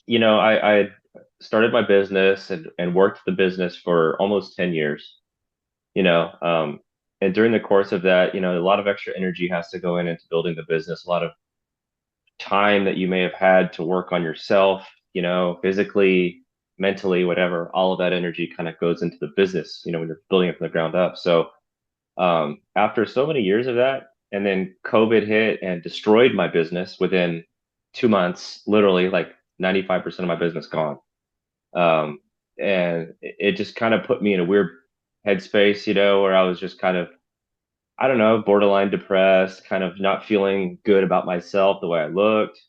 I had started my business and worked the business for almost 10 years, you know, um, and during the course of that, a lot of extra energy has to go into building the business, a lot of time that you may have had to work on yourself, physically, mentally, whatever, all of that energy kind of goes into the business, when you're building it from the ground up. So, after so many years of that, and then COVID hit and destroyed my business within 2 months, literally like 95% of my business gone. Um, and it just kind of put me in a weird headspace, where I was just kind of, I don't know, borderline depressed, kind of not feeling good about myself, the way I looked,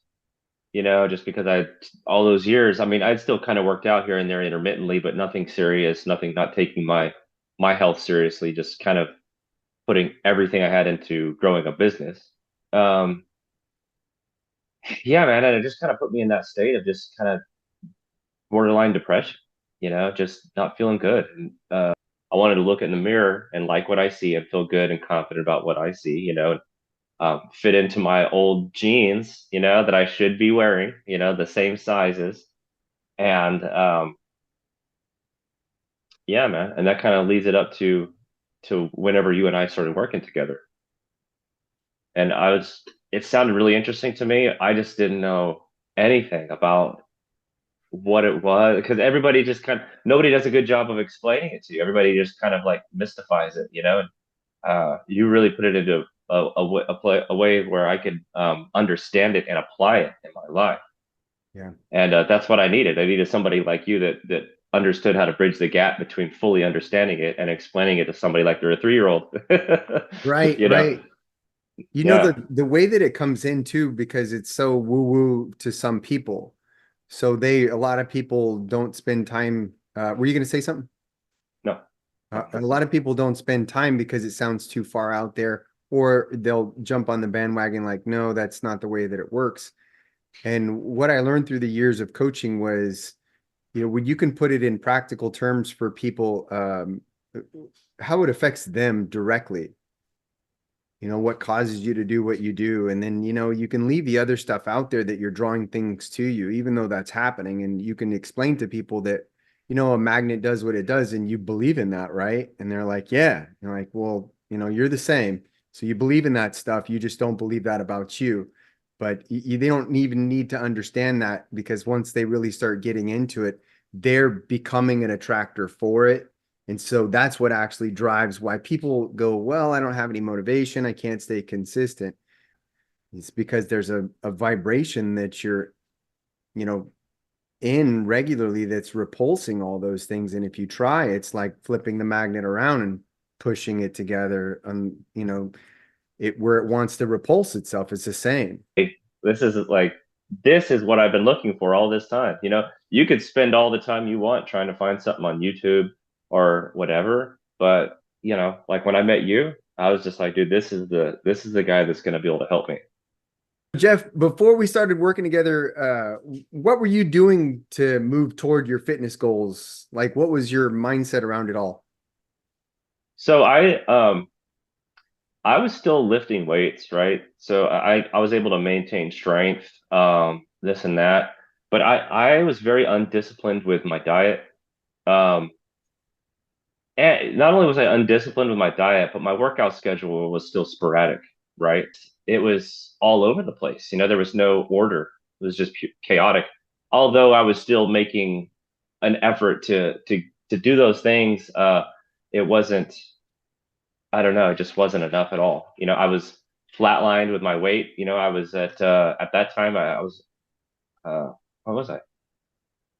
just because all those years, I mean, I'd still kind of worked out here and there intermittently, but nothing serious, nothing, not taking my health seriously, just kind of putting everything I had into growing a business. Um, yeah, man, and it just kind of put me in that state of just kind of borderline depression, just not feeling good. And I wanted to look in the mirror and like what I see and feel good and confident about what I see, fit into my old jeans, that I should be wearing, the same sizes. And yeah, man, and that kind of leads it up to whenever you and I started working together. And it sounded really interesting to me. I just didn't know anything about what it was because everybody just nobody does a good job of explaining it to you. Everybody just kind of like mystifies it, and you really put it into a way where I could understand it and apply it in my life. Yeah. And that's what I needed. I needed somebody like you that understood how to bridge the gap between fully understanding it and explaining it to somebody like they're a 3-year-old. Right, You know? right. You know Yeah. the way that it comes in too, because it's so woo-woo to some people. So a lot of people don't spend time. Were you going to say something? No. A lot of people don't spend time because it sounds too far out there, or they'll jump on the bandwagon like, no, that's not the way that it works. And what I learned through the years of coaching was, when you can put it in practical terms for people, how it affects them directly, what causes you to do what you do. And then, you can leave the other stuff out there that you're drawing things to you, even though that's happening. And you can explain to people that, a magnet does what it does and you believe in that, right? And they're like, yeah. You're like, well, you're the same. So you believe in that stuff. You just don't believe that about you. But they don't even need to understand that, because once they really start getting into it, they're becoming an attractor for it. And so that's what actually drives why people go, well, I don't have any motivation. I can't stay consistent. It's because there's a vibration that you're, you know, in regularly that's repulsing all those things. And if you try, it's like flipping the magnet around and pushing it together and, it where it wants to repulse itself. It's the same. This is like this is what I've been looking for all this time. You could spend all the time you want trying to find something on YouTube or whatever, but like when I met you, I was just like, dude, this is the guy that's going to be able to help me. Jeff, before we started working together, what were you doing to move toward your fitness goals? Like, what was your mindset around it all? So I was still lifting weights, right? So I was able to maintain strength, this and that, but I was very undisciplined with my diet. Um, And not only was I undisciplined with my diet, but my workout schedule was still sporadic, right? It was all over the place. There was no order. It was just chaotic. Although I was still making an effort to do those things, it wasn't, I don't know, it just wasn't enough at all. I was flatlined with my weight. I was at that time I was what was I?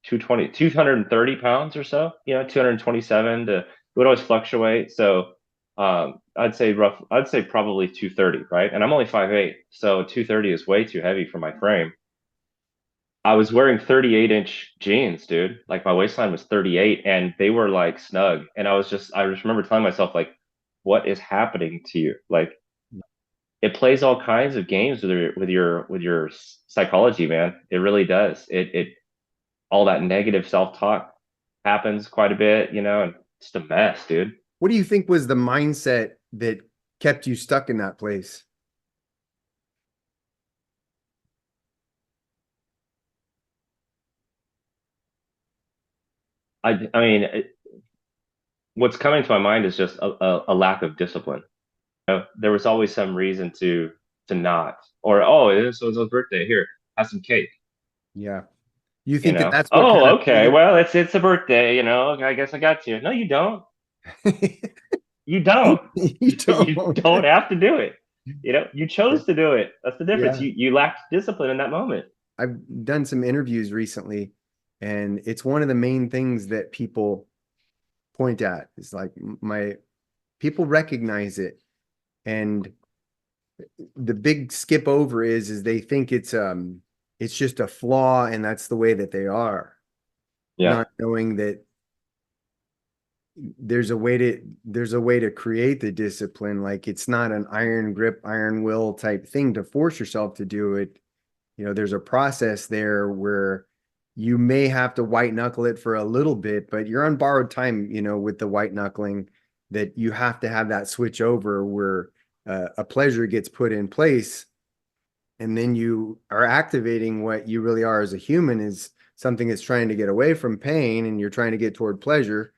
220, 230 pounds or so, 227 to, it would always fluctuate. So I'd say probably 230, right? And I'm only 5'8", so 230 is way too heavy for my frame. I was wearing 38-inch jeans, dude. Like my waistline was 38 and they were like snug. And I just remember telling myself like, what is happening to you? Like it plays all kinds of games with your psychology, man. It really does. It all that negative self-talk happens quite a bit, and it's a mess, dude. What do you think was the mindset that kept you stuck in that place? I mean, what's coming to my mind is just a lack of discipline. There was always some reason to not, or oh, it is so-and-so's birthday. Here, have some cake. Yeah. You think that that's what kind Oh, of okay. triggered? Well, it's a birthday. I guess I got you. No, you don't. You don't. You You don't. don't have to do it. You chose to do it. That's the difference. Yeah. You lacked discipline in that moment. I've done some interviews recently, and it's one of the main things that people point at. Is like my people recognize it, and the big skip over is they think it's just a flaw and that's the way that they are, Yeah, not knowing that there's a way to create the discipline. Like it's not an iron grip, iron will type thing to force yourself to do it. There's a process there where you may have to white knuckle it for a little bit, but you're on borrowed time, with the white knuckling, that you have to have that switch over where a pleasure gets put in place, and then you are activating what you really are as a human is something that's trying to get away from pain, and you're trying to get toward pleasure.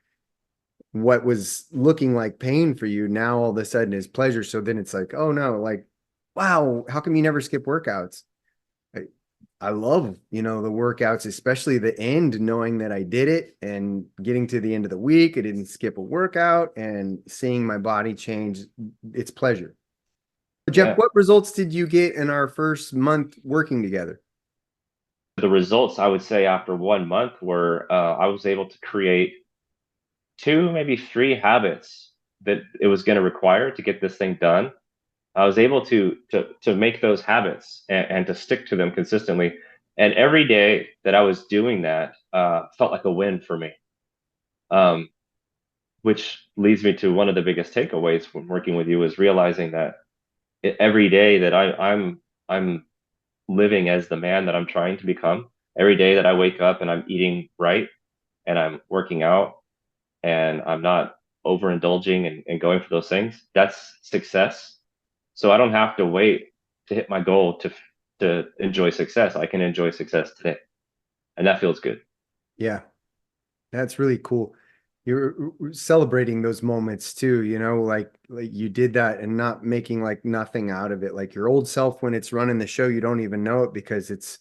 What was looking like pain for you now all of a sudden is pleasure. So then it's like, oh no, like, wow, how come you never skip workouts? I, I love, the workouts, especially the end, knowing that I did it and getting to the end of the week. I didn't skip a workout and seeing my body change. It's pleasure. Jeff, yeah. what results did you get in our first month working together? The results I would say after 1 month were I was able to create two, maybe three habits that it was going to require to get this thing done. I was able to make those habits and to stick to them consistently. And every day that I was doing that felt like a win for me. Um, which leads me to one of the biggest takeaways from working with you is realizing that every day that I'm living as the man that I'm trying to become. Every day that I wake up and I'm eating right and I'm working out and I'm not overindulging and going for those things, that's success. So I don't have to wait to hit my goal to enjoy success. I can enjoy success today, and that feels good. Yeah, that's really cool. You're celebrating those moments too, like you did that and not making like nothing out of it. Like your old self when it's running the show, you don't even know it because it's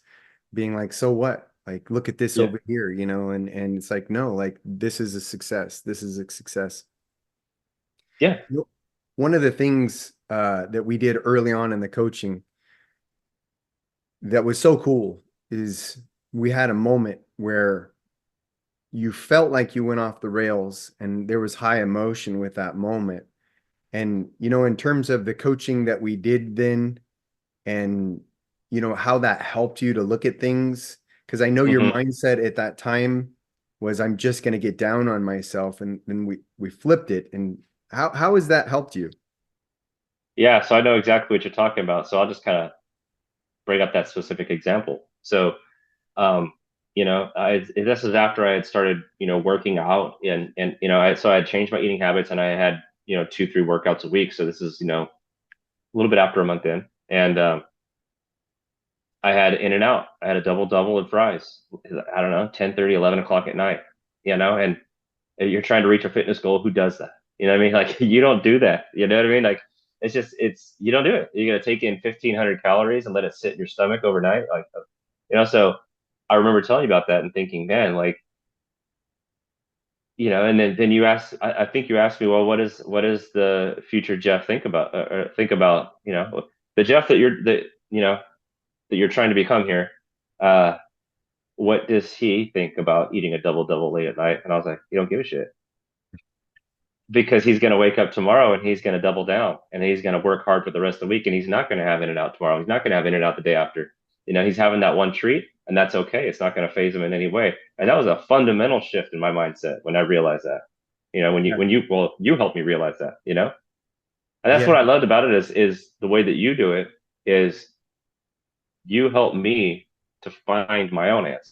being like, so what? Like, look at this Yeah, over here, and it's like, no, like this is a success. This is a success. yeah. One of the things that we did early on in the coaching that was so cool is we had a moment where you felt like you went off the rails and there was high emotion with that moment. And, in terms of the coaching that we did then and, how that helped you to look at things, because I know your hmm mindset at that time was I'm just going to get down on myself. And then we flipped it. And how has that helped you? Yeah. So I know exactly what you're talking about. So I'll just kind of bring up that specific example. So, um, this is after I had started, working out and so I had changed my eating habits and I had, two, three workouts a week. So this is, a little bit after a month in, and I had in and out. I had a double double and fries. I don't know, 10:30, 11 o'clock at night. And you're trying to reach a fitness goal. Who does that? You know what I mean? Like you don't do that. You know what I mean? Like it's you don't do it. You're gonna take in 1,500 calories and let it sit in your stomach overnight. Like so I remember telling you about that and thinking, man, like and then you asked. I think you asked me, well, what is the future Jeff think about or think about the Jeff that you're trying to become here. Uh, what does he think about eating a double double late at night? And I was like, you don't give a shit because he's going to wake up tomorrow and he's going to double down and he's going to work hard for the rest of the week and he's not going to have in and out tomorrow. He's not going to have in and out the day after. He's having that one treat and that's okay. It's not going to phase him in any way. And that was a fundamental shift in my mindset when I realized that. You helped me realize that. And that's Yeah. what I loved about it is the way that you do it is you help me to find my own answer.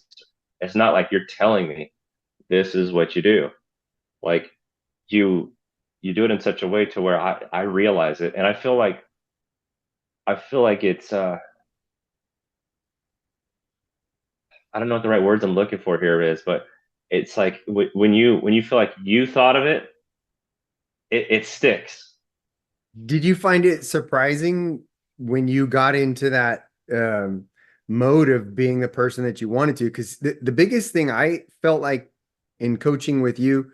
It's not like you're telling me this is what you do. Like you you do it in such a way to where I realize it and I feel like it's I don't know what the right words I'm looking for here is, but it's like when you feel like you thought of it, it sticks. Did you find it surprising when you got into that mode of being the person that you wanted to? Because the biggest thing I felt like in coaching with you,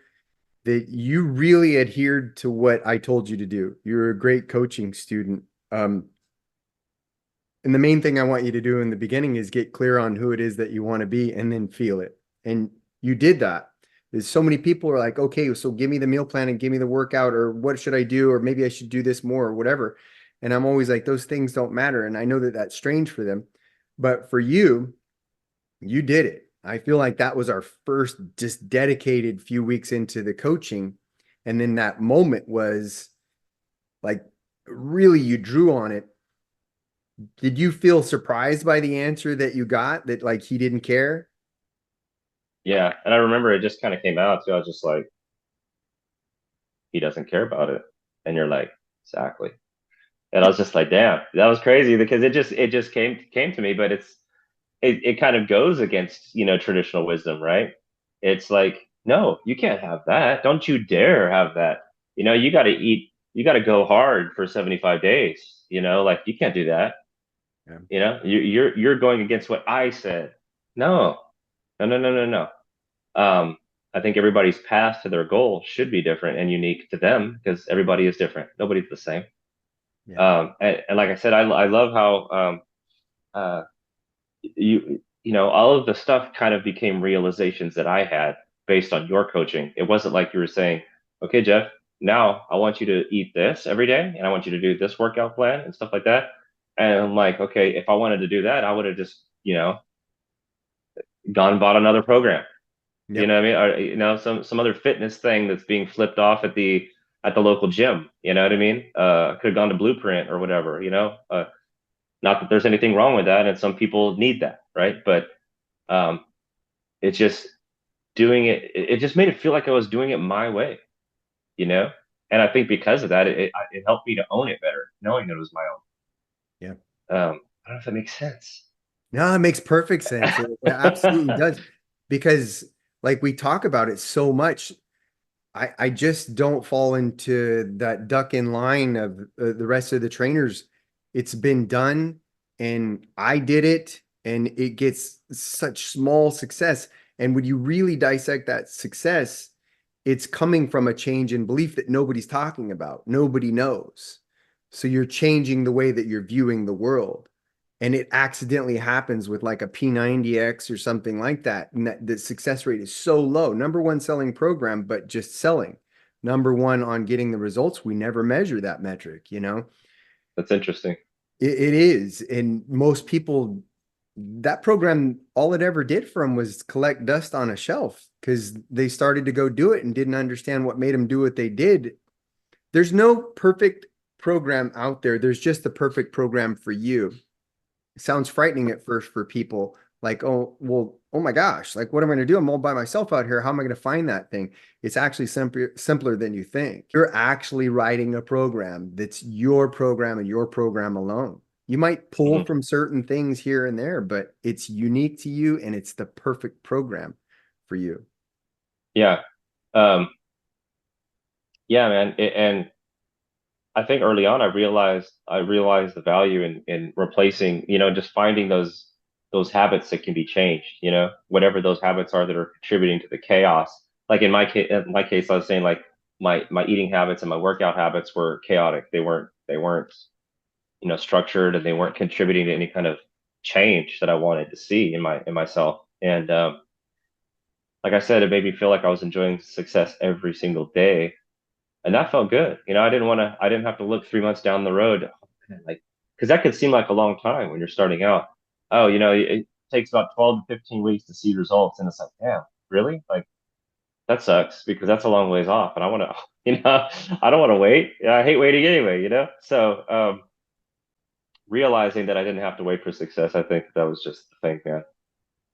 that you really adhered to what I told you to do. You're a great coaching student. Um, and the main thing I want you to do in the beginning is get clear on who it is that you want to be and then feel it. And you did that. There's so many people are like, okay, so give me the meal plan and give me the workout, or what should I do? Or maybe I should do this more or whatever. And I'm always like, those things don't matter. And I know that that's strange for them. But for you, you did it. I feel like that was our first just dedicated few weeks into the coaching. And then that moment was like, really, you drew on it. Did you feel surprised by the answer that you got, that like he didn't care? Yeah, and I remember it just kind of came out too. I was just like, he doesn't care about it, and you're like, exactly. And I was just like, damn, that was crazy because it just came to me, but it kind of goes against, traditional wisdom, right? It's like, no, you can't have that. Don't you dare have that. You got to eat, you got to go hard for 75 days, like you can't do that. Yeah. You're going against what I said. No, no, no, no, no, no. Um, I think everybody's path to their goal should be different and unique to them because everybody is different. Nobody's the same. Yeah. And like I said, I love how uh, all of the stuff kind of became realizations that I had based on your coaching. It wasn't like you were saying, okay, Jeff, now I want you to eat this every day and I want you to do this workout plan and stuff like that. And I'm like, okay, if I wanted to do that, I would have just, gone and bought another program. You know Yep. what I mean? Or, some other fitness thing that's being flipped off at the local gym. You know what I mean? Could have gone to Blueprint or whatever, not that there's anything wrong with that, and some people need that, right? But um, it's just doing it. It just made it feel like I was doing it my way, you know. And I think because of that, it helped me to own it better, knowing that it was my Yeah. own. I don't know if that makes sense. No, it makes perfect sense. It absolutely does. Because like we talk about it so much, I just don't fall into that duck in line of the rest of the trainers. It's been done and I did it and it gets such small success. And when you really dissect that success, it's coming from a change in belief that nobody's talking about. Nobody knows. So you're changing the way that you're viewing the world. And it accidentally happens with like a P90X or something like that. And that the success rate is so low. Number one selling program, but just selling. Number one on getting the results. We never measure that metric, you know? That's interesting. It is. And most people, that program, all it ever did for them was collect dust on a shelf because they started to go do it and didn't understand what made them do what they did. There's no perfect program out there. There's just the perfect program for you. It sounds frightening at first for people. Like, oh, well, oh my gosh, like what am I going to do? I'm all by myself out here. How am I going to find that thing? It's actually simpler than you think. You're actually writing a program that's your program and your program alone. You might pull Hmm. from certain things here and there, but it's unique to you and it's the perfect program for you. Yeah, um, yeah, man. And I think early on I realized the value in replacing, just finding those habits that can be changed, whatever those habits are that are contributing to the chaos. Like in my case, I was saying like my eating habits and my workout habits were chaotic. They weren't, structured and they weren't contributing to any kind of change that I wanted to see in myself. And like I said, it made me feel like I was enjoying success every single day, and that felt good. I didn't have to look 3 months down the road, like, because that could seem like a long time when you're starting out. Oh, it takes about 12 to 15 weeks to see results, and it's like, damn, really? Like that sucks because that's a long ways off, and I want to, I don't want to wait. Yeah, I hate waiting anyway, So realizing that I didn't have to wait for success, I think that was just the thing, man.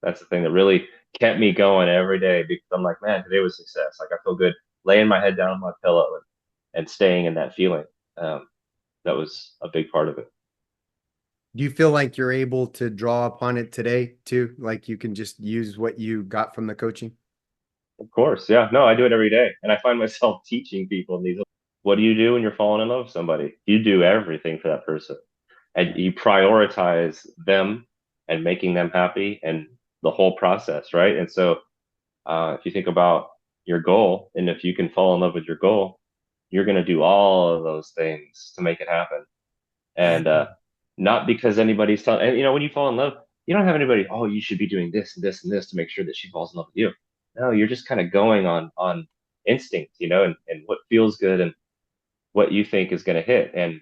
That's the thing that really kept me going every day because I'm like, man, today was success. Like I feel good laying my head down on my pillow and staying in that feeling. Um, that was a big part of it. Do you feel like you're able to draw upon it today too? Like you can just use what you got from the coaching? Of course. Yeah. No, I do it every day. And I find myself teaching people these. What do you do when you're falling in love with somebody? You do everything for that person and Yeah. you prioritize them and making them happy and the whole process, right? And so, if you think about your goal and if you can fall in love with your goal, you're going to do all of those things to make it happen. Yeah. And not because anybody's telling, and when you fall in love, you don't have anybody, oh, you should be doing this and this and this to make sure that she falls in love with you. No, you're just kind of going on instinct, and what feels good and what you think is going to hit. And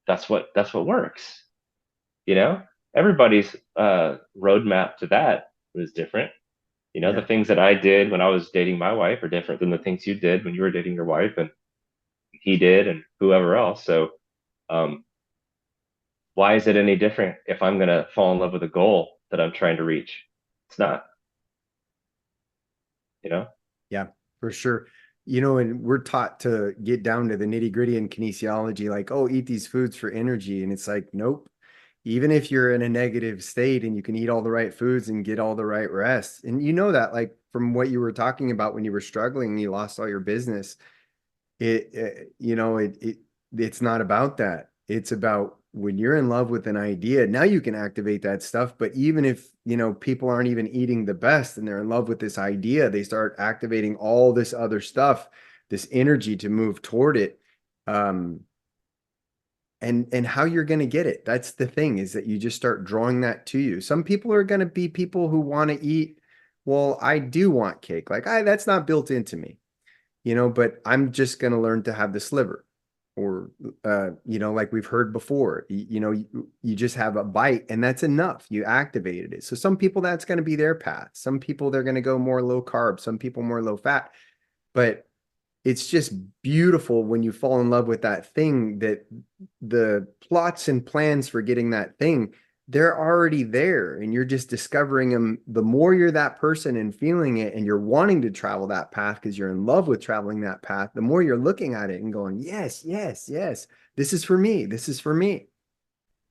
that's what works, you know? Everybody's roadmap to that was different. The Yeah. things that I did when I was dating my wife are different than the things you did when you were dating your wife and he did and whoever else. So, um, why is it any different if I'm going to fall in love with a goal that I'm trying to reach? It's not, you know? Yeah, for sure. And we're taught to get down to the nitty gritty in kinesiology, like, oh, eat these foods for energy. And it's like, nope. Even if you're in a negative state and you can eat all the right foods and get all the right rest, and that, like from what you were talking about when you were struggling and you lost all your business, it's not about that. It's about when you're in love with an idea, now you can activate that stuff. But even if, people aren't even eating the best and they're in love with this idea, they start activating all this other stuff, this energy to move toward it. Um, and how you're going to get it. That's the thing, is that you just start drawing that to you. Some people are going to be people who want to eat, well, I do want cake. Like, that's not built into me, but I'm just going to learn to have the sliver. Or, like we've heard before, you just have a bite and that's enough. You activated it. So some people, that's going to be their path. Some people, they're going to go more low carb, some people more low fat. But it's just beautiful when you fall in love with that thing, that the plots and plans for getting that thing, they're already there and you're just discovering them. The more you're that person and feeling it and you're wanting to travel that path because you're in love with traveling that path, the more you're looking at it and going, yes, yes, yes, this is for me. This is for me.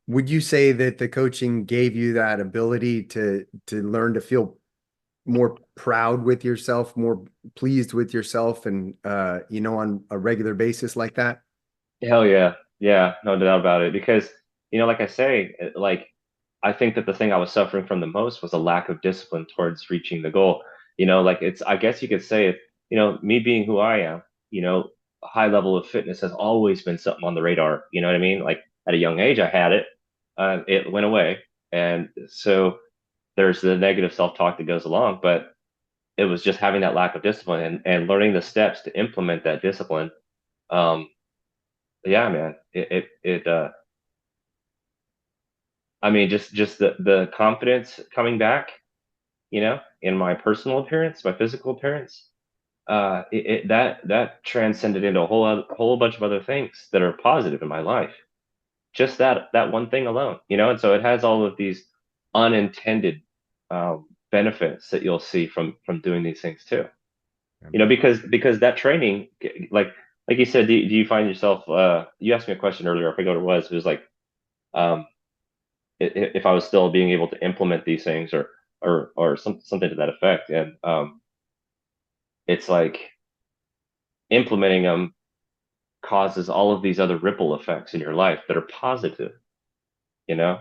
Would you say that the coaching gave you that ability to learn to feel more proud with yourself, more pleased with yourself, and on a regular basis like that? Hell yeah. Yeah, no doubt about it. Because, like I say, like I think that the thing I was suffering from the most was a lack of discipline towards reaching the goal. Like I guess you could say it, me being who I am, a high level of fitness has always been something on the radar. You know what I mean? Like at a young age, I had it, it went away. And so there's the negative self-talk that goes along, but it was just having that lack of discipline and learning the steps to implement that discipline. Um, yeah, man, I mean, just the confidence coming back, in my personal appearance, my physical appearance, that transcended into a whole bunch of other things that are positive in my life. Just that one thing alone, and so it has all of these unintended benefits that you'll see from doing these things too. Because that training, like you said, do you find yourself? You asked me a question earlier. I forget what it was. It was like, um, if I was still being able to implement these things or something to that effect. And it's like implementing them causes all of these other ripple effects in your life that are positive, you know?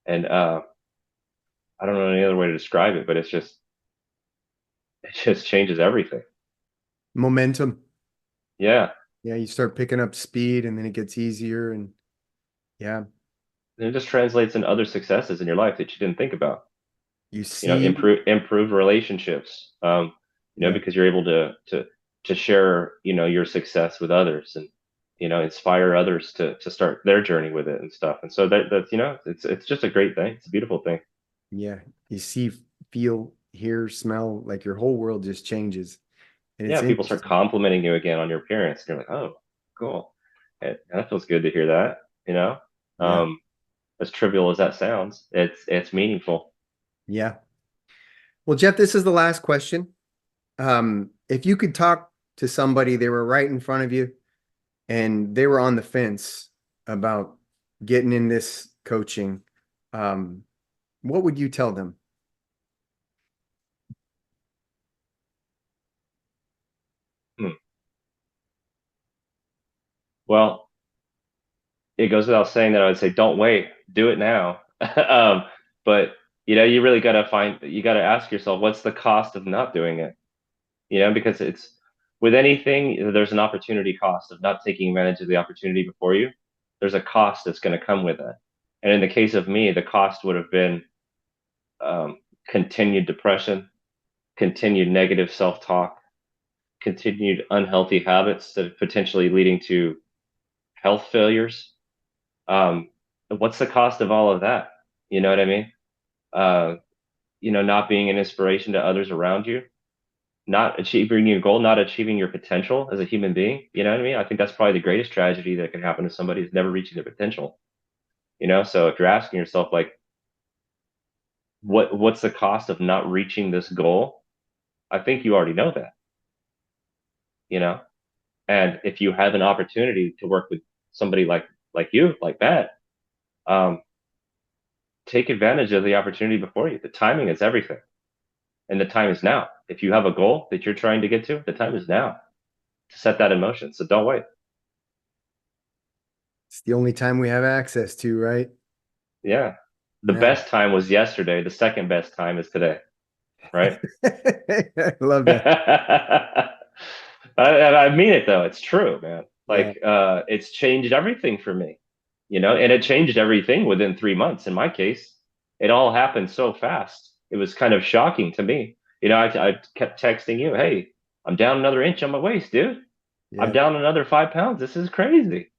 And I don't know any other way to describe it, but it just changes everything. Momentum. Yeah. Yeah, you start picking up speed and then it gets easier. And yeah, And it just translates into other successes in your life that you didn't think about. you see, Improve relationships, yeah, because you're able to share, your success with others and, inspire others to start their journey with it and stuff. And so that's, it's just a great thing. It's a beautiful thing. yeah, you see, feel, hear, smell, like your whole world just changes. And Yeah, it's people start interesting. complimenting you again on your appearance. And you're like, oh, cool. That feels good to hear that, you know? Yeah, Um, as trivial as that sounds, it's meaningful. yeah. Well, Jeff, this is the last question. If you could talk to somebody, they were right in front of you and they were on the fence about getting in this coaching, um, what would you tell them? Well, it goes without saying that I would say, don't wait, do it now. But you really got to you got to ask yourself, what's the cost of not doing it? Because it's with anything, there's an opportunity cost of not taking advantage of the opportunity before you. There's a cost that's going to come with it. And in the case of me, the cost would have been um, continued depression, continued negative self-talk, continued unhealthy habits that are potentially leading to health failures. Um, what's the cost of all of that? You know what I mean? Uh, not being an inspiration to others around you, not achieving your goal, not achieving your potential as a human being. You know what I mean? I think that's probably the greatest tragedy that can happen to somebody is never reaching their potential. So if you're asking yourself like, what's the cost of not reaching this goal? I think you already know that, you know? And if you have an opportunity to work with somebody like you, like that, um, take advantage of the opportunity before you. The timing is everything, and the time is now. If you have a goal that you're trying to get to, the time is now to set that in motion. So don't wait. It's the only time we have access to, right? Yeah, the Yeah. best time was yesterday. The second best time is today, right? I love that. I mean it though. It's true, man. Yeah. Like, it's changed everything for me, and it changed everything within 3 months. In my case, it all happened so fast. It was kind of shocking to me. I kept texting you, "Hey, I'm down another inch on my waist, dude. I'm Yeah. down another 5 pounds. This is crazy."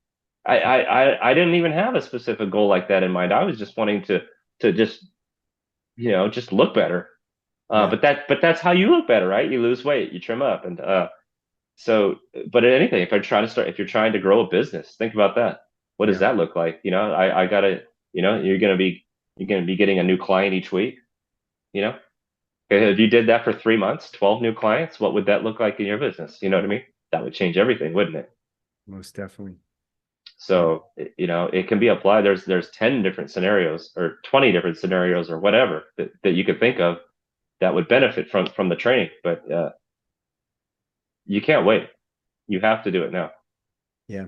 I didn't even have a specific goal like that in mind. I was just wanting to just look better. Yeah. But that's how you look better, right? You lose weight, you trim up, and so. But anything, if you're trying to grow a business, think about that. What does Yeah. that look like? I gotta, you're gonna be getting a new client each week. You know, okay, if you did that for 3 months, 12 new clients, what would that look like in your business? You know what I mean? That would change everything, wouldn't it? Most definitely. Yeah. So, it can be applied. There's 10 different scenarios or 20 different scenarios or whatever that you could think of that would benefit from the training, but you can't wait. You have to do it now. Yeah.